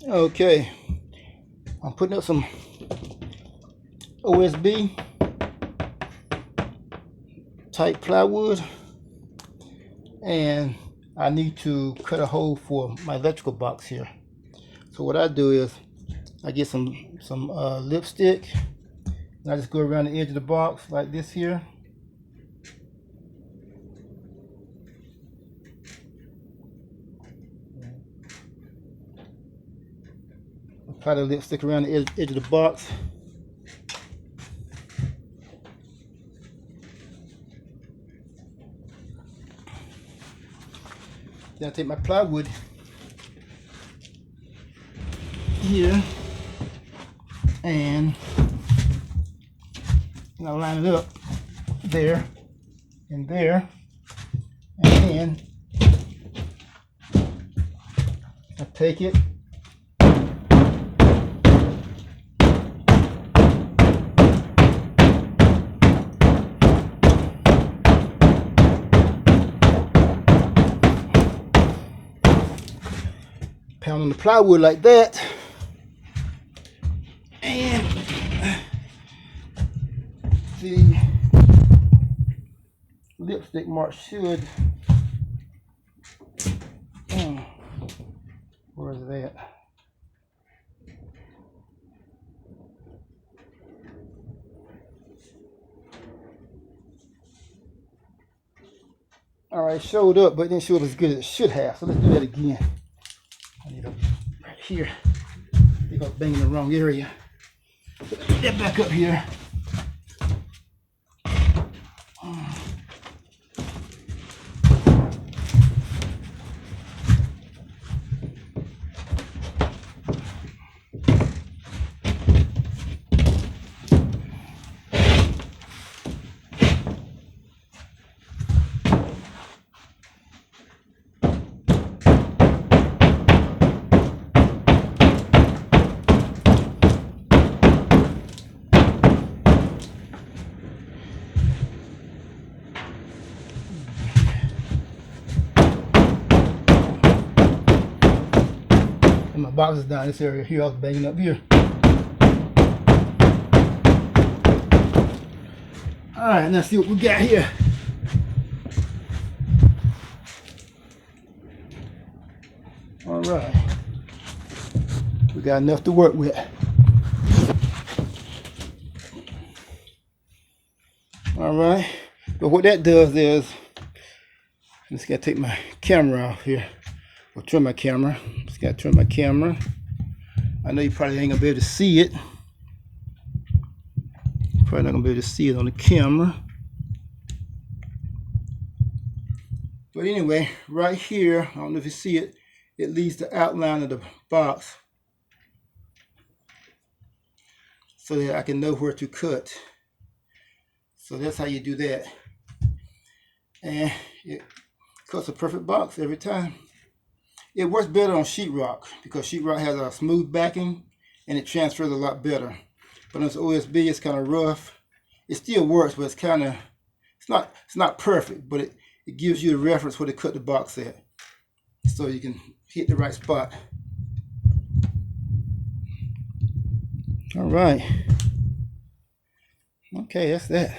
Okay, I'm putting up some OSB type plywood, and I need to cut a hole for my electrical box here. So what I do is I get some lipstick, and I just go around the edge of the box like this here. Apply the lipstick around the edge of the box. Then I take my plywood here and I line it up there and there, and then I take it pound on the plywood like that, and the lipstick mark should, where is that? Alright, showed up, but it didn't show up as good as it should have, so let's do that again. I need it right here. I think I was banging the wrong area. Put that back up here. And my box is down this area here. I was banging up here. Alright, let's see what we got here. Alright. We got enough to work with. Alright. But what that does is, I'm just gotta take my camera off here. Or trim my camera. Just gotta trim my camera. I know you probably ain't gonna be able to see it. Probably not gonna be able to see it on the camera. But anyway, right here, I don't know if you see it, it leaves the outline of the box so that I can know where to cut. So that's how you do that. And it cuts a perfect box every time. It works better on sheetrock because sheetrock has a smooth backing and it transfers a lot better. But on this OSB, it's kind of rough. It still works, but it's not perfect, but it gives you a reference where to cut the box at, so you can hit the right spot. All right. Okay, that's that.